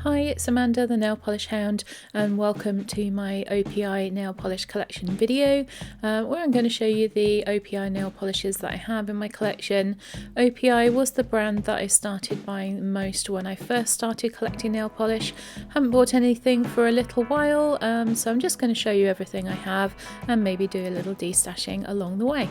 Hi, it's Amanda, the Nail Polish Hound, and welcome to my OPI nail polish collection video, where I'm going to show you the OPI nail polishes that I have in my collection. OPI was the brand that I started buying most when I first started collecting nail polish. Haven't bought anything for a little while, so I'm just going to show you everything I have and maybe do a little destashing along the way.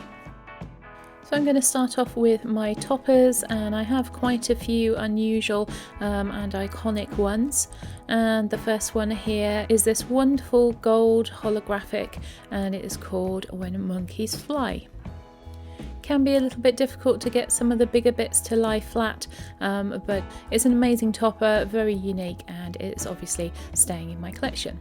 So I'm going to start off with my toppers, and I have quite a few unusual and iconic ones. And the first one here is this wonderful gold holographic, and it is called When Monkeys Fly. Can be a little bit difficult to get some of the bigger bits to lie flat, but it's an amazing topper, very unique, and it's obviously staying in my collection.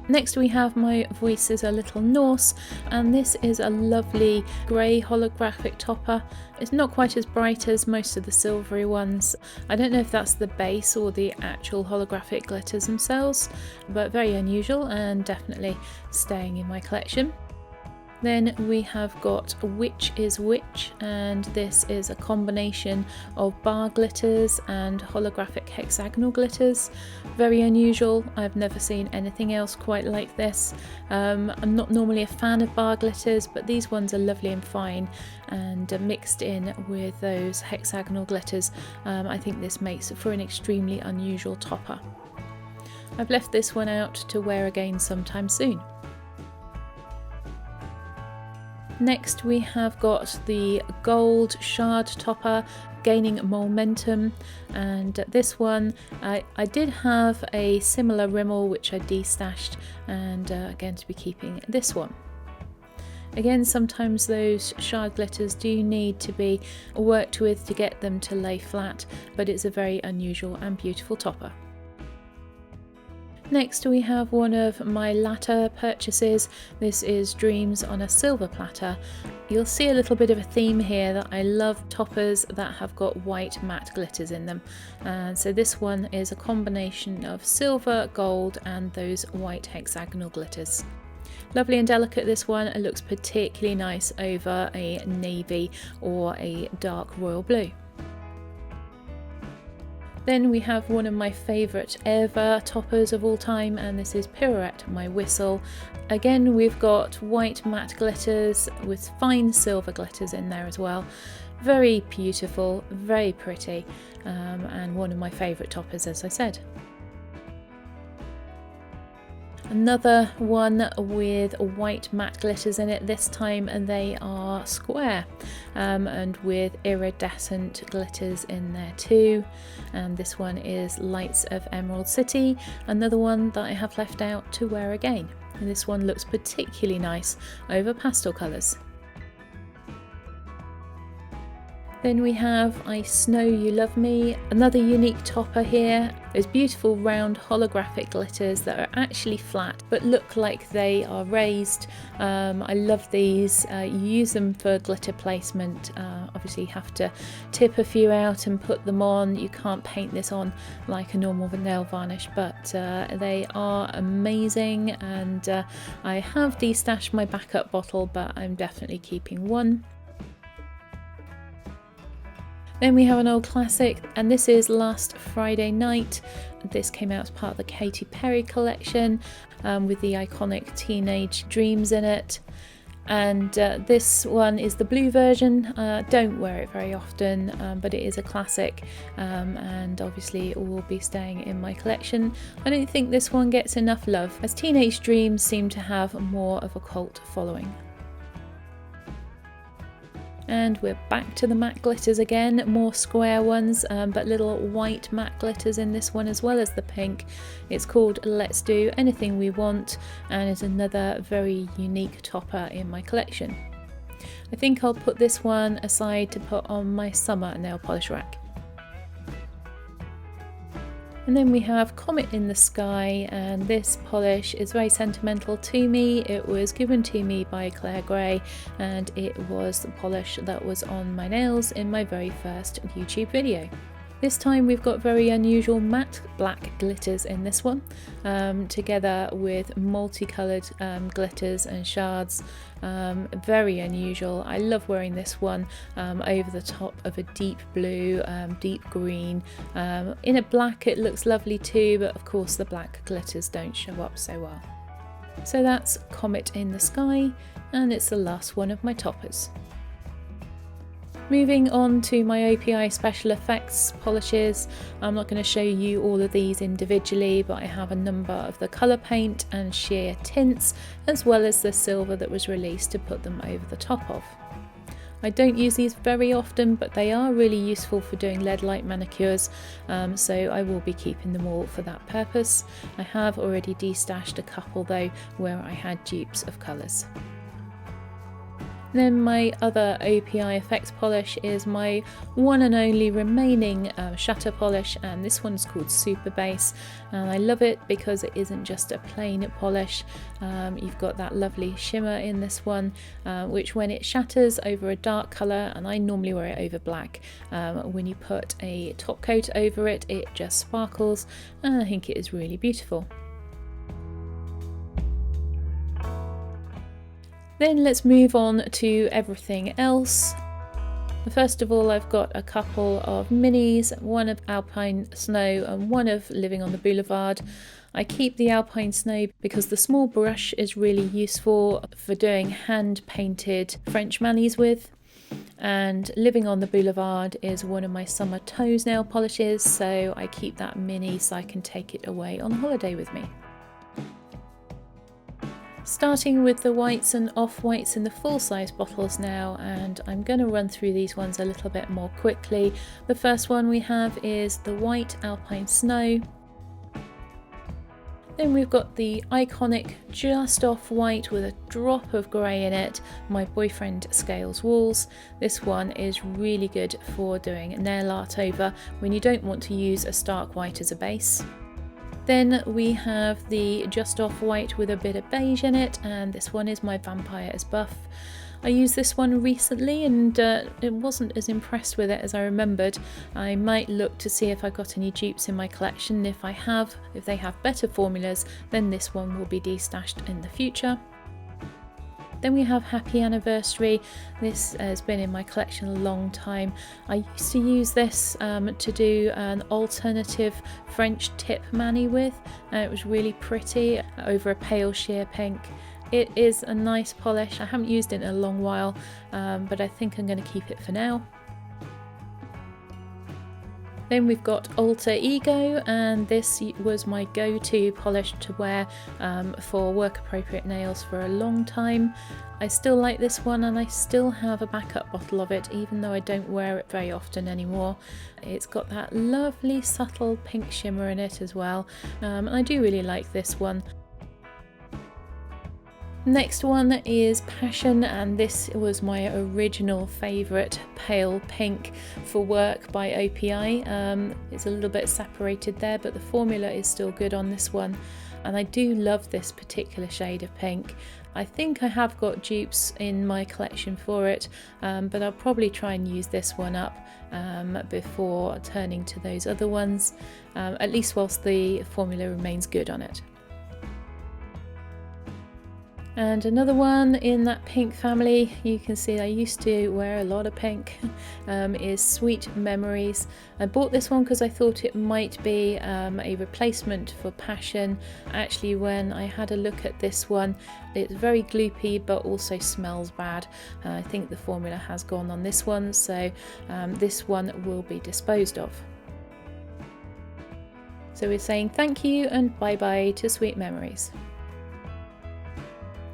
Next we have my Voices a Little Norse, and this is a lovely grey holographic topper. It's not quite as bright as most of the silvery ones. I don't know if that's the base or the actual holographic glitters themselves, but very unusual and definitely staying in my collection. Then we have got Which is Which, and this is a combination of bar glitters and holographic hexagonal glitters. Very unusual, I've never seen anything else quite like this. I'm not normally a fan of bar glitters, but these ones are lovely and fine, and mixed in with those hexagonal glitters, I think this makes for an extremely unusual topper. I've left this one out to wear again sometime soon. Next we have got the gold shard topper gaining momentum, and this one I did have a similar rimmel which I destashed, and again to be keeping this one. Again, sometimes those shard glitters do need to be worked with to get them to lay flat, but it's a very unusual and beautiful topper. Next we have one of my latter purchases. This is Dreams on a silver platter. You'll see a little bit of a theme here that I love toppers that have got white matte glitters in them. And so this one is a combination of silver, gold and those white hexagonal glitters. Lovely and delicate, this one. It looks particularly nice over a navy or a dark royal blue. Then we have one of my favourite ever toppers of all time, and this is Pirouette, my whistle. Again, we've got white matte glitters with fine silver glitters in there as well. Very beautiful, very pretty, and one of my favourite toppers, as I said. Another one with white matte glitters in it this time, and they are square and with iridescent glitters in there too. And this one is Lights of Emerald City, another one that I have left out to wear again. And this one looks particularly nice over pastel colours. Then we have I Snow You Love Me, another unique topper here. Those beautiful round holographic glitters that are actually flat but look like they are raised. I love these. You use them for glitter placement. Obviously you have to tip a few out and put them on. You can't paint this on like a normal nail varnish, but they are amazing, and I have destashed my backup bottle, but I'm definitely keeping one. Then we have an old classic, and this is Last Friday Night. This came out as part of the Katy Perry collection with the iconic Teenage Dreams in it. And this one is the blue version. Don't wear it very often, but it is a classic, and obviously it will be staying in my collection. I don't think this one gets enough love, as Teenage Dreams seem to have more of a cult following. And we're back to the matte glitters again, more square ones, but little white matte glitters in this one as well as the pink. It's called Let's Do Anything We Want, and is another very unique topper in my collection. I think I'll put this one aside to put on my summer nail polish rack. And then we have Comet in the Sky, and this polish is very sentimental to me. It was given to me by Claire Gray, and it was the polish that was on my nails in my very first YouTube video. This time we've got very unusual matte black glitters in this one, together with multicoloured glitters and shards. Very unusual. I love wearing this one over the top of a deep blue, deep green. In a black it looks lovely too, but of course the black glitters don't show up so well. So that's Comet in the Sky, and it's the last one of my toppers. Moving on to my OPI special effects polishes, I'm not going to show you all of these individually, but I have a number of the colour paint and sheer tints, as well as the silver that was released to put them over the top of. I don't use these very often, but they are really useful for doing lead light manicures, so I will be keeping them all for that purpose. I have already destashed a couple though, where I had dupes of colours. Then my other OPI effects polish is my one and only remaining shutter polish, and this one's called Super Base, and I love it because it isn't just a plain polish. You've got that lovely shimmer in this one, which when it shatters over a dark colour, and I normally wear it over black, when you put a top coat over it, it just sparkles, and I think it is really beautiful. Then let's move on to everything else. First of all, I've got a couple of minis, one of Alpine Snow and one of Living on the Boulevard. I keep the Alpine Snow because the small brush is really useful for doing hand painted French manis with. And Living on the Boulevard is one of my summer toes nail polishes, so I keep that mini so I can take it away on holiday with me. Starting with the whites and off-whites in the full-size bottles now, and I'm going to run through these ones a little bit more quickly. The first one we have is the white Alpine Snow. Then we've got the iconic just off-white with a drop of grey in it, My Boyfriend Scales Walls. This one is really good for doing nail art over when you don't want to use a stark white as a base. Then we have the just off white with a bit of beige in it, and this one is my Vampires Buff. I used this one recently and it wasn't as impressed with it as I remembered. I might look to see if I got any dupes in my collection. If they have better formulas, then this one will be destashed in the future. Then we have Happy Anniversary. This has been in my collection a long time. I used to use this to do an alternative French tip mani with. It was really pretty over a pale sheer pink. It is a nice polish. I haven't used it in a long while, but I think I'm going to keep it for now. Then we've got Alter Ego, and this was my go-to polish to wear for work appropriate nails for a long time. I still like this one, and I still have a backup bottle of it even though I don't wear it very often anymore. It's got that lovely subtle pink shimmer in it as well, and I do really like this one. Next one is Passion, and this was my original favourite pale pink for work by OPI. It's a little bit separated there, but the formula is still good on this one, and I do love this particular shade of pink. I think I have got dupes in my collection for it, but I'll probably try and use this one up before turning to those other ones, at least whilst the formula remains good on it. And another one in that pink family, you can see I used to wear a lot of pink, is Sweet Memories. I bought this one because I thought it might be a replacement for Passion. Actually, when I had a look at this one, it's very gloopy but also smells bad. I think the formula has gone on this one, so this one will be disposed of. So we're saying thank you and bye bye to Sweet Memories.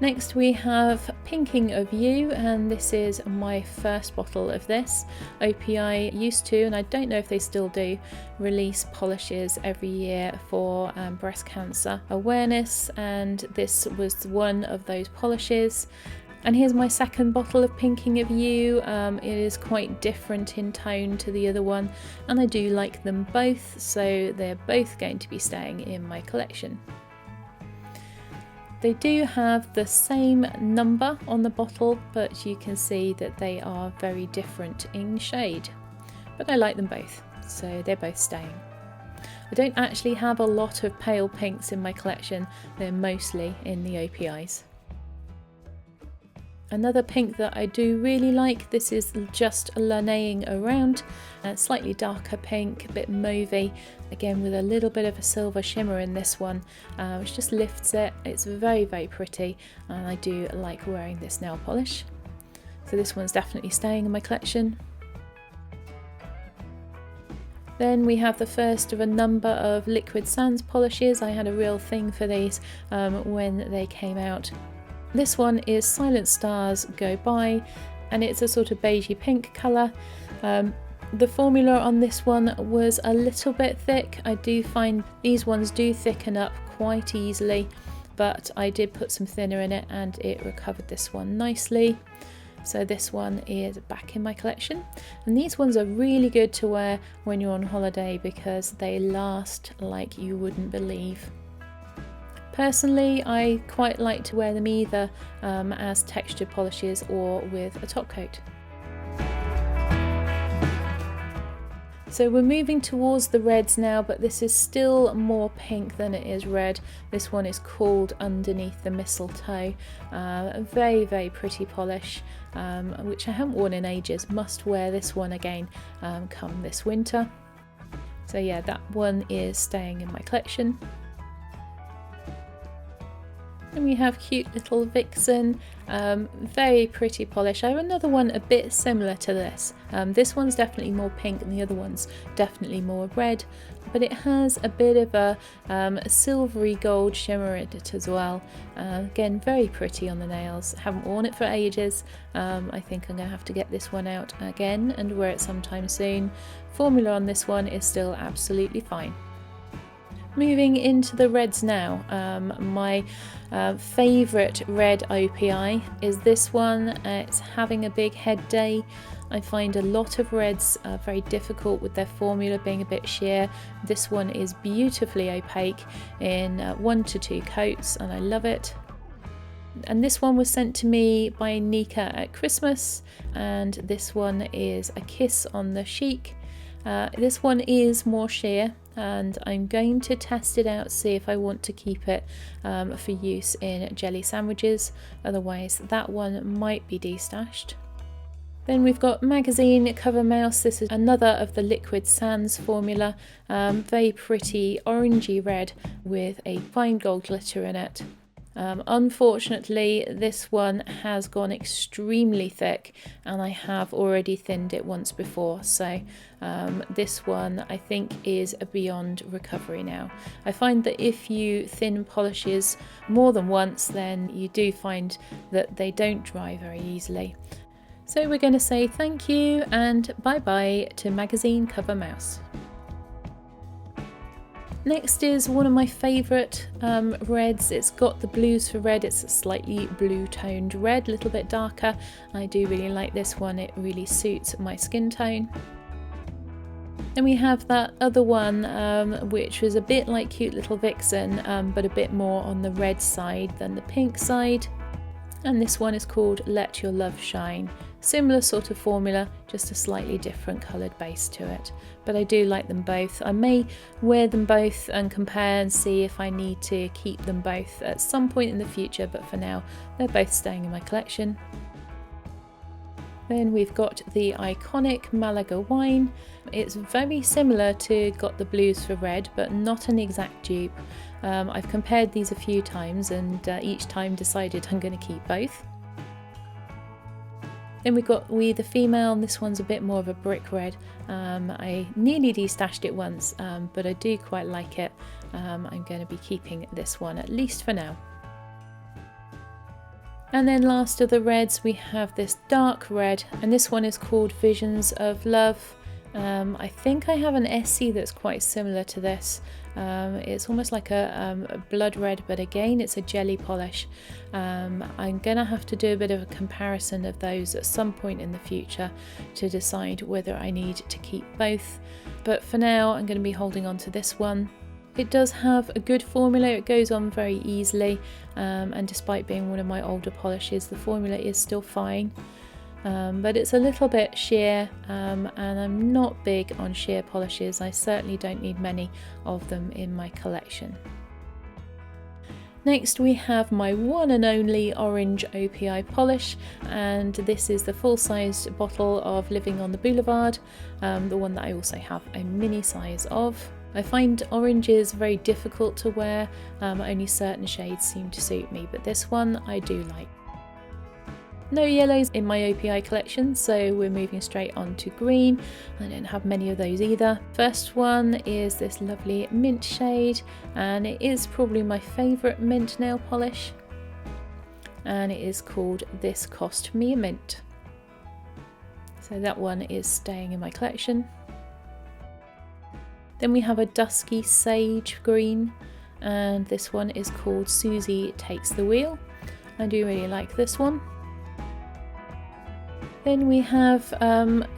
Next we have Pinking of You, and this is my first bottle of this. OPI used to, and I don't know if they still do, release polishes every year for breast cancer awareness, and this was one of those polishes. And here's my second bottle of Pinking of You. It is quite different in tone to the other one, and I do like them both, so they're both going to be staying in my collection. They do have the same number on the bottle, but you can see that they are very different in shade. But I like them both, so they're both staying. I don't actually have a lot of pale pinks in my collection, they're mostly in the OPIs. Another pink that I do really like, this is just Laying Around, a slightly darker pink, a bit mauvey, again with a little bit of a silver shimmer in this one, which just lifts it. It's very, very pretty, and I do like wearing this nail polish. So this one's definitely staying in my collection. Then we have the first of a number of liquid sands polishes. I had a real thing for these when they came out. This one is Silent Stars Go By, and it's a sort of beigey pink colour. The formula on this one was a little bit thick. I do find these ones do thicken up quite easily, but I did put some thinner in it and it recovered this one nicely. So this one is back in my collection, and these ones are really good to wear when you're on holiday because they last like you wouldn't believe. Personally, I quite like to wear them either as textured polishes or with a top coat. So we're moving towards the reds now, but this is still more pink than it is red. This one is called Underneath the Mistletoe. A very, very pretty polish, which I haven't worn in ages. Must wear this one again come this winter. So yeah, that one is staying in my collection. And we have cute little Vixen, very pretty polish. I have another one a bit similar to this. This one's definitely more pink and the other one's definitely more red, but it has a bit of a silvery gold shimmer in it as well. Again, very pretty on the nails. Haven't worn it for ages. I think I'm going to have to get this one out again and wear it sometime soon. Formula on this one is still absolutely fine. Moving into the reds now, my favourite red OPI is this one. It's having a big head day. I find a lot of reds are very difficult with their formula being a bit sheer. This one is beautifully opaque in 1 to 2 coats and I love it. And this one was sent to me by Nika at Christmas, and this one is A Kiss on the Chic. This one is more sheer, and I'm going to test it out, see if I want to keep it for use in jelly sandwiches. Otherwise that one might be destashed. Then we've got Magazine Cover Mouse. This is another of the Liquid Sands formula. Very pretty orangey red with a fine gold glitter in it. Unfortunately, this one has gone extremely thick and I have already thinned it once before, so this one I think is beyond recovery now. I find that if you thin polishes more than once, then you do find that they don't dry very easily. So we're going to say thank you and bye bye to Magazine Cover Mouse. Next is one of my favourite reds. It's got the blues for red. It's a slightly blue toned red, a little bit darker. I do really like this one. It really suits my skin tone. Then we have that other one which was a bit like Cute Little Vixen, but a bit more on the red side than the pink side. And this one is called Let Your Love Shine. Similar sort of formula, just a slightly different coloured base to it. But I do like them both. I may wear them both and compare and see if I need to keep them both at some point in the future, but for now they're both staying in my collection. Then we've got the iconic Malaga wine. It's very similar to Got the Blues for Red, but not an exact dupe. I've compared these a few times and each time decided I'm going to keep both. Then we've got We the Female, and this one's a bit more of a brick red. I nearly destashed it once, but I do quite like it. I'm going to be keeping this one, at least for now. And then last of the reds, we have this dark red, and this one is called Visions of Love. I think I have an Essie that's quite similar to this. It's almost like a blood red, but again it's a jelly polish. I'm gonna have to do a bit of a comparison of those at some point in the future to decide whether I need to keep both, but for now I'm going to be holding on to this one. It does have a good formula, it goes on very easily, and despite being one of my older polishes, the formula is still fine. but it's a little bit sheer, and I'm not big on sheer polishes. I certainly don't need many of them in my collection. Next we have my one and only orange OPI polish, and this is the full-sized bottle of Living on the Boulevard, the one that I also have a mini size of. I find oranges very difficult to wear, only certain shades seem to suit me, but this one I do like. No yellows in my OPI collection, so we're moving straight on to green. I don't have many of those either. First one is this lovely mint shade, and it is probably my favourite mint nail polish, and it is called This Cost Me a Mint. So that one is staying in my collection. Then we have a dusky sage green, and this one is called Susie Takes the Wheel. I do really like this one. Then we have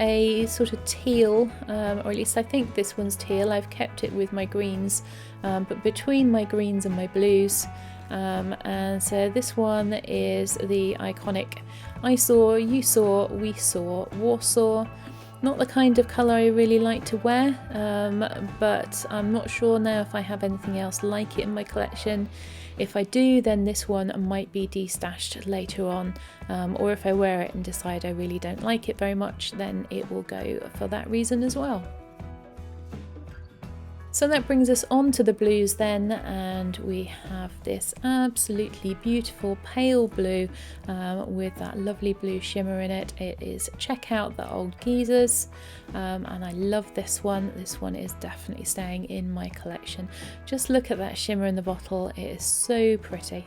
a sort of teal, or at least I think this one's teal. I've kept it with my greens, but between my greens and my blues. And so this one is the iconic I saw, you saw, we saw, Warsaw. Not the kind of colour I really like to wear, but I'm not sure now if I have anything else like it in my collection. If I do, then this one might be destashed later on, or if I wear it and decide I really don't like it very much, then it will go for that reason as well. So that brings us on to the blues then, and we have this absolutely beautiful pale blue with that lovely blue shimmer in it. It is Check Out the Old Geezers, and I love this one. This one is definitely staying in my collection. Just look at that shimmer in the bottle, it is so pretty.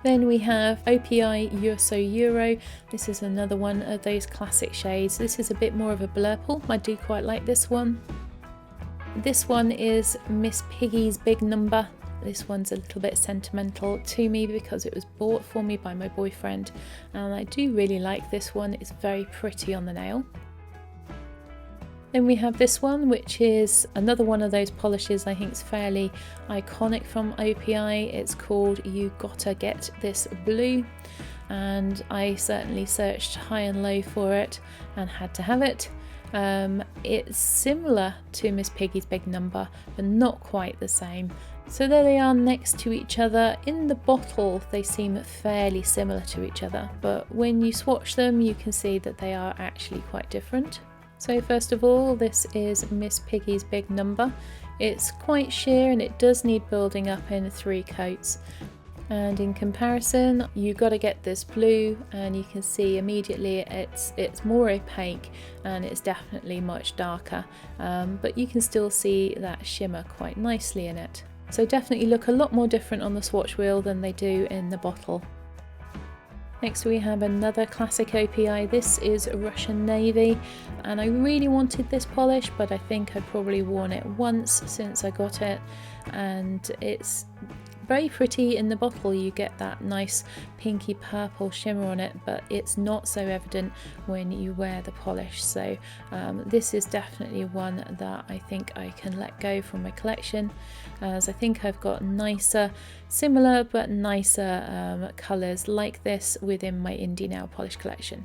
Then we have OPI You're So Euro. This is another one of those classic shades. This is a bit more of a blurple. I do quite like this one. This one is Miss Piggy's Big Number. This one's a little bit sentimental to me because it was bought for me by my boyfriend, and I do really like this one. It's very pretty on the nail. Then we have this one, which is another one of those polishes I think is fairly iconic from OPI. It's called You Gotta Get This Blue, and I certainly searched high and low for it and had to have it. It's similar to Miss Piggy's Big Number, but not quite the same. So there they are next to each other. In the bottle they seem fairly similar to each other, but when you swatch them you can see that they are actually quite different. So first of all, this is Miss Piggy's Big Number. It's quite sheer and it does need building up in 3 coats. And in comparison, You Gotta Get This Blue, and you can see immediately it's more opaque and it's definitely much darker, but you can still see that shimmer quite nicely in it. So definitely look a lot more different on the swatch wheel than they do in the bottle. Next we have another classic OPI. This is Russian Navy, and I really wanted this polish, but I think I've probably worn it once since I got it, and it's very pretty in the bottle. You get that nice pinky purple shimmer on it, but it's not so evident when you wear the polish. So this is definitely one that I think I can let go from my collection, as I think I've got nicer, similar but nicer colours like this within my indie nail polish collection.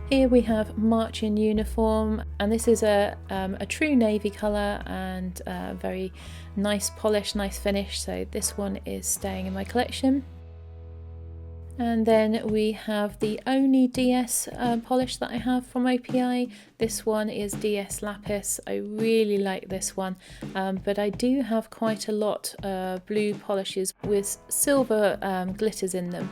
Here we have March in Uniform, and this is a true navy colour and very nice polish, nice finish, so this one is staying in my collection. And then we have the only DS polish that I have from OPI. This one is DS Lapis. I really like this one, but I do have quite a lot of blue polishes with silver glitters in them,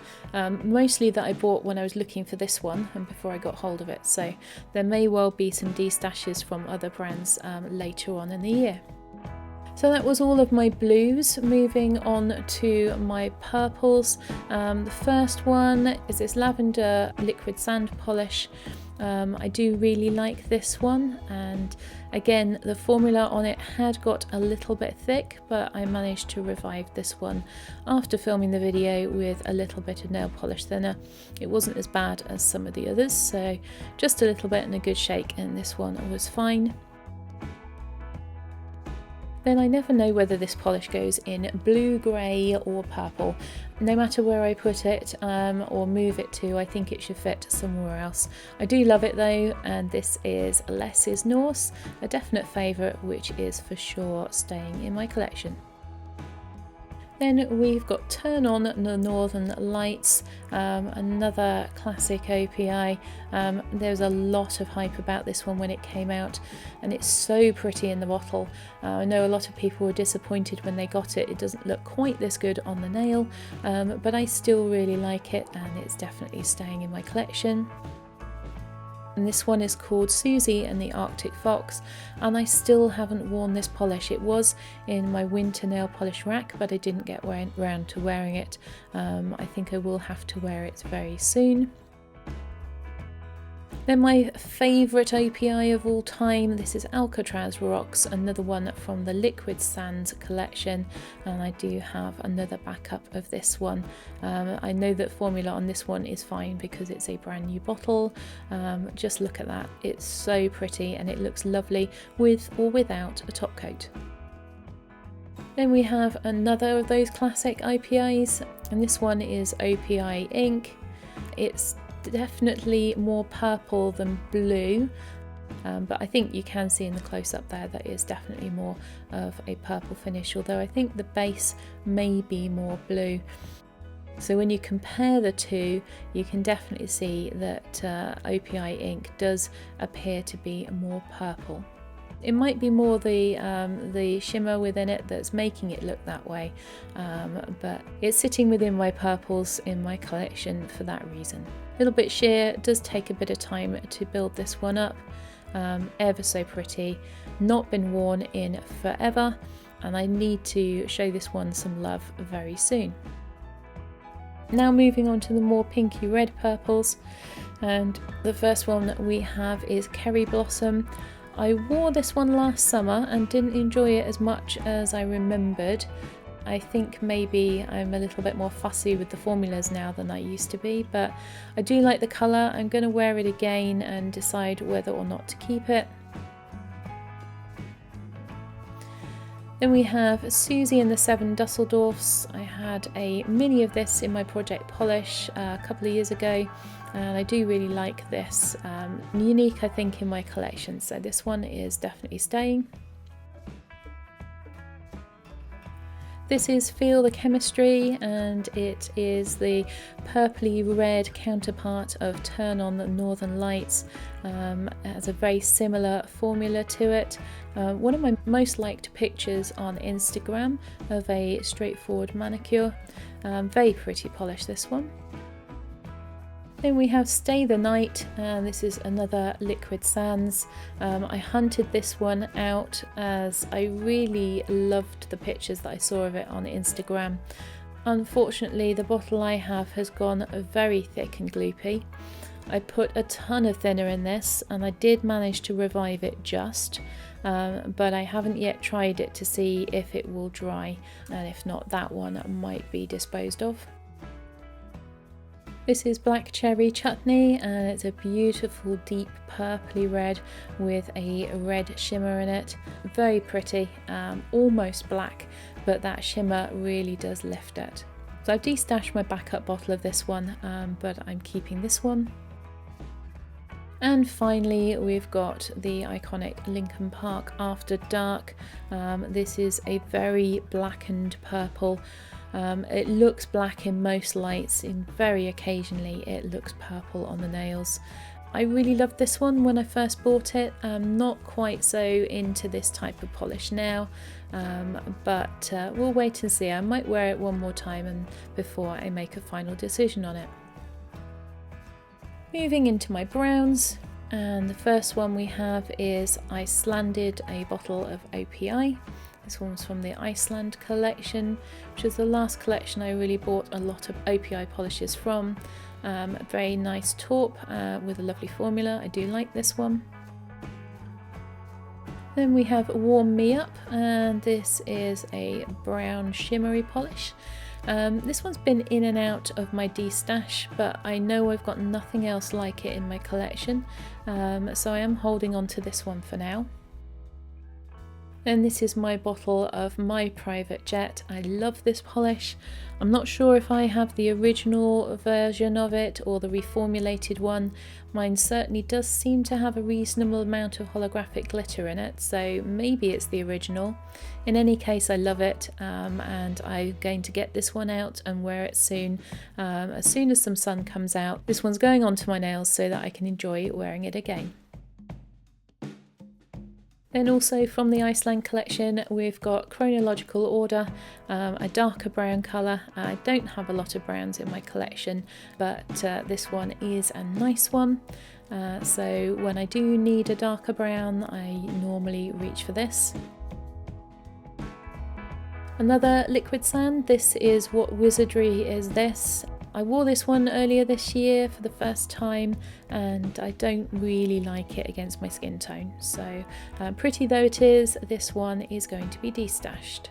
mostly that I bought when I was looking for this one and before I got hold of it, so there may well be some Destashes from other brands later on in the year. So that was all of my blues. Moving on to my purples. The first one is this lavender liquid sand polish. I do really like this one, and again the formula on it had got a little bit thick, but I managed to revive this one after filming the video with a little bit of nail polish thinner. It wasn't as bad as some of the others, so just a little bit and a good shake, and this one was fine. Then I never know whether this polish goes in blue, grey or purple. No matter where I put it or move it to, I think it should fit somewhere else. I do love it though, and this is Less is Norse, a definite favourite which is for sure staying in my collection. Then we've got Turn On the Northern Lights, another classic OPI. There was a lot of hype about this one when it came out, and it's so pretty in the bottle. I know a lot of people were disappointed when they got it. It doesn't look quite this good on the nail, but I still really like it, and it's definitely staying in my collection. And this one is called Susie and the Arctic Fox, and I still haven't worn this polish. It was in my winter nail polish rack, but I didn't get round to wearing it. I think I will have to wear it very soon. Then my favourite OPI of all time, this is Alcatraz Rocks, another one from the Liquid Sands collection, and I do have another backup of this one. I know that formula on this one is fine because it's a brand new bottle. Just look at that, it's so pretty and it looks lovely with or without a top coat. Then we have another of those classic OPIs, and this one is OPI Ink. It's definitely more purple than blue, but I think you can see in the close-up there that is definitely more of a purple finish, although I think the base may be more blue. So when you compare the two, you can definitely see that OPI Ink does appear to be more purple. It might be more the shimmer within it that's making it look that way, but it's sitting within my purples in my collection for that reason. A little bit sheer, it does take a bit of time to build this one up. Ever so pretty, not been worn in forever, and I need to show this one some love very soon. Now moving on to the more pinky red purples, and the first one that we have is Kerry Blossom. I wore this one last summer and didn't enjoy it as much as I remembered. I think maybe I'm a little bit more fussy with the formulas now than I used to be, but I do like the colour. I'm going to wear it again and decide whether or not to keep it. Then we have Susie and the Seven Dusseldorfs. I had a mini of this in my project polish a couple of years ago, and I do really like this. Unique, I think, in my collection, so this one is definitely staying. This is Feel the Chemistry, and it is the purpley red counterpart of Turn On the Northern Lights. It has a very similar formula to it. One of my most liked pictures on Instagram of a straightforward manicure. Very pretty polish, this one. Then we have Stay the Night, and this is another Liquid Sands. I hunted this one out as I really loved the pictures that I saw of it on Instagram. Unfortunately, the bottle I have has gone very thick and gloopy. I put a ton of thinner in this, and I did manage to revive it just, but I haven't yet tried it to see if it will dry, and if not, that one might be disposed of. This is Black Cherry Chutney, and it's a beautiful deep purpley red with a red shimmer in it. Very pretty, almost black, but that shimmer really does lift it. So I've destashed my backup bottle of this one, but I'm keeping this one. And finally, we've got the iconic Lincoln Park After Dark. This is a very blackened purple. It looks black in most lights, and very occasionally it looks purple on the nails. I really loved this one when I first bought it. I'm not quite so into this type of polish now, but we'll wait and see. I might wear it one more time before I make a final decision on it. Moving into my browns, and the first one we have is Icelanded, a bottle of OPI. This one's from the Iceland collection, which is the last collection I really bought a lot of OPI polishes from. A very nice taupe with a lovely formula. I do like this one. Then we have Warm Me Up, and this is a brown shimmery polish. This one's been in and out of my destash, but I know I've got nothing else like it in my collection, so I am holding on to this one for now. And this is my bottle of My Private Jet. I love this polish. I'm not sure if I have the original version of it or the reformulated one. Mine certainly does seem to have a reasonable amount of holographic glitter in it, so maybe it's the original. In any case, I love it, and I'm going to get this one out and wear it soon as some sun comes out. This one's going onto my nails so that I can enjoy wearing it again. Then also from the Iceland collection, we've got Chronological Order, a darker brown colour. I don't have a lot of browns in my collection, but this one is a nice one. So when I do need a darker brown, I normally reach for this. Another liquid sand. This is What Wizardry Is This? I wore this one earlier this year for the first time and I don't really like it against my skin tone. So pretty though it is, this one is going to be destashed.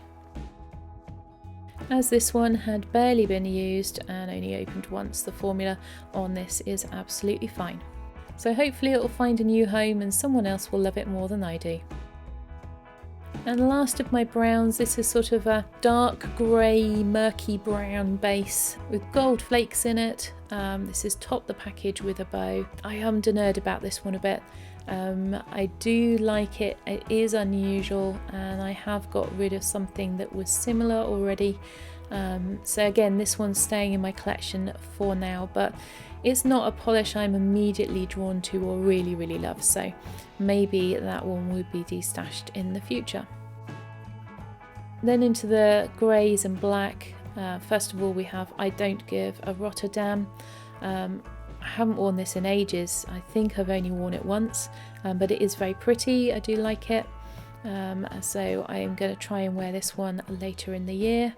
As this one had barely been used and only opened once, the formula on this is absolutely fine. So hopefully it will find a new home and someone else will love it more than I do. And last of my browns, this is sort of a dark grey, murky brown base with gold flakes in it. This is Top the Package with a Bow. I am a nerd about this one a bit. I do like it. It is unusual and I have got rid of something that was similar already. So again, this one's staying in my collection for now, but it's not a polish I'm immediately drawn to or really love, so maybe that one would be destashed in the future. Then into the greys and black. First of all, we have I Don't Give a Rotterdam. I haven't worn this in ages. I think I've only worn it once, but it is very pretty. I do like it. So I am going to try and wear this one later in the year.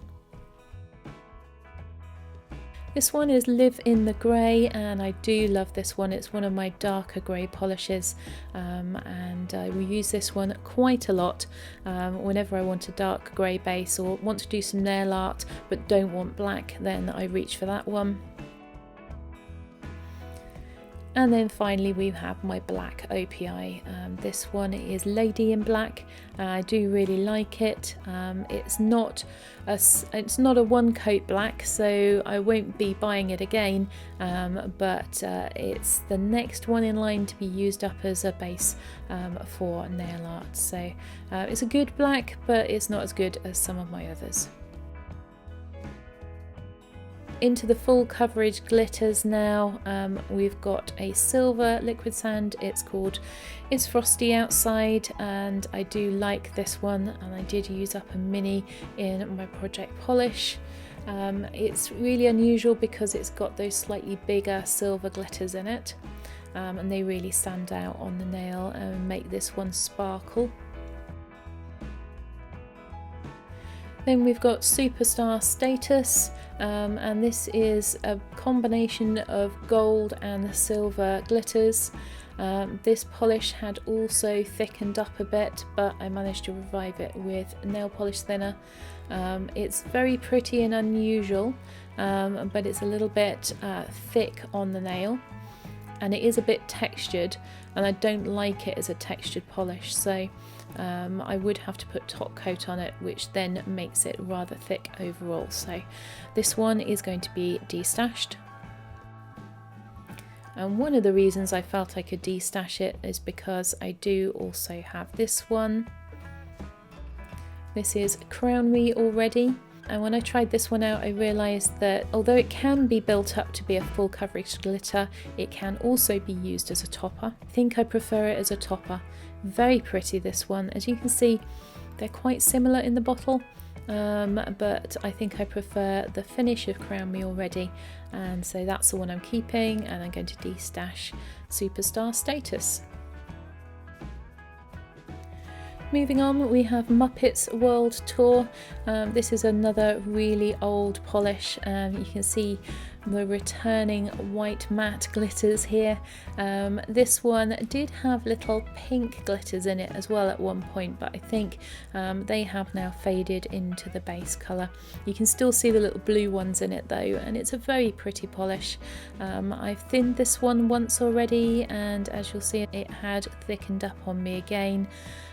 This one is Live in the Grey and I do love this one. It's one of my darker grey polishes and I will use this one quite a lot whenever I want a dark grey base or want to do some nail art but don't want black, then I reach for that one. And then finally we have my black OPI. This one is Lady in Black. I do really like it. It's not a one coat black, so I won't be buying it again, but it's the next one in line to be used up as a base for nail art. So it's a good black, but it's not as good as some of my others. Into the full coverage glitters now. We've got a silver liquid sand. It's called It's Frosty Outside and I do like this one and I did use up a mini in my project polish. It's really unusual because it's got those slightly bigger silver glitters in it and they really stand out on the nail and make this one sparkle. Then we've got Superstar Status, and this is a combination of gold and silver glitters. This polish had also thickened up a bit, but I managed to revive it with nail polish thinner. It's very pretty and unusual, but it's a little bit thick on the nail. And it is a bit textured and I don't like it as a textured polish, so I would have to put top coat on it, which then makes it rather thick overall. So this one is going to be destashed. And one of the reasons I felt I could destash it is because I do also have this one. This is Crown Me Already. And when I tried this one out, I realised that although it can be built up to be a full coverage glitter, it can also be used as a topper. I think I prefer it as a topper. Very pretty, this one. As you can see, they're quite similar in the bottle, but I think I prefer the finish of Crown Me Already, and so that's the one I'm keeping, and I'm going to destash Superstar Status. Moving on, we have Muppets World Tour. This is another really old polish. You can see the returning white matte glitters here. This one did have little pink glitters in it as well at one point, but I think they have now faded into the base colour. You can still see the little blue ones in it though, and it's a very pretty polish. I've thinned this one once already, and as you'll see, it had thickened up on me again.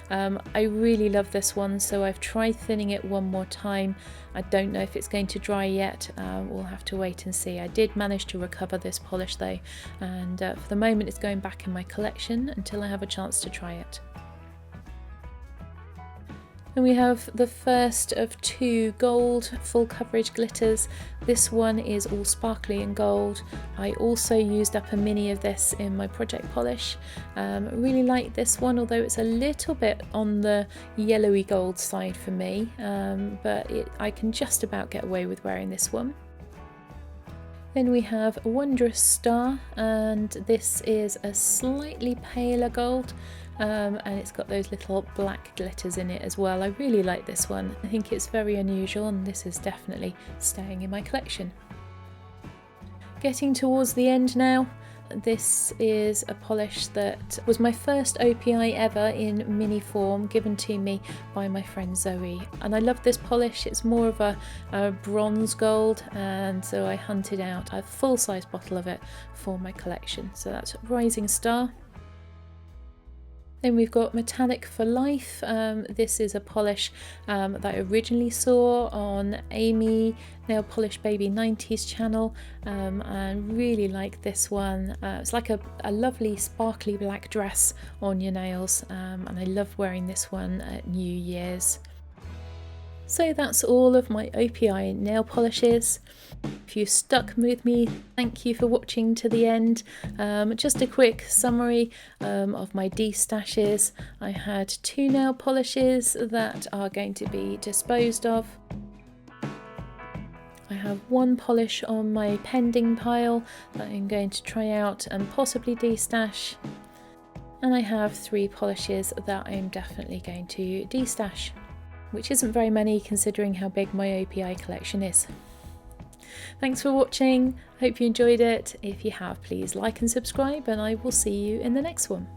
I really love this one, so I've tried thinning it one more time. I don't know if it's going to dry yet. We'll have to wait and see. I did manage to recover this polish though, and for the moment it's going back in my collection until I have a chance to try it. And we have the first of two gold full coverage glitters. This one is all sparkly and gold. I also used up a mini of this in my project polish. Really like this one, although it's a little bit on the yellowy gold side for me, but I can just about get away with wearing this one. Then we have a Wondrous Star, and this is a slightly paler gold, and it's got those little black glitters in it as well. I really like this one. I think it's very unusual, and this is definitely staying in my collection. Getting towards the end now. This is a polish that was my first OPI ever in mini form, given to me by my friend Zoe, and I love this polish. It's more of a bronze gold, and so I hunted out a full-size bottle of it for my collection. So that's Rising Star. Then we've got Metallic for Life. This is a polish that I originally saw on Amy Nail Polish Baby 90s channel, and really like this one. It's like a lovely sparkly black dress on your nails, and I love wearing this one at New Year's. So that's all of my OPI nail polishes. If you stuck with me, thank you for watching to the end. Just a quick summary of my Destashes. I had two nail polishes that are going to be disposed of. I have one polish on my pending pile that I'm going to try out and possibly destash. And I have three polishes that I'm definitely going to destash, which isn't very many considering how big my OPI collection is. Thanks for watching, hope you enjoyed it. If you have, please like and subscribe, and I will see you in the next one.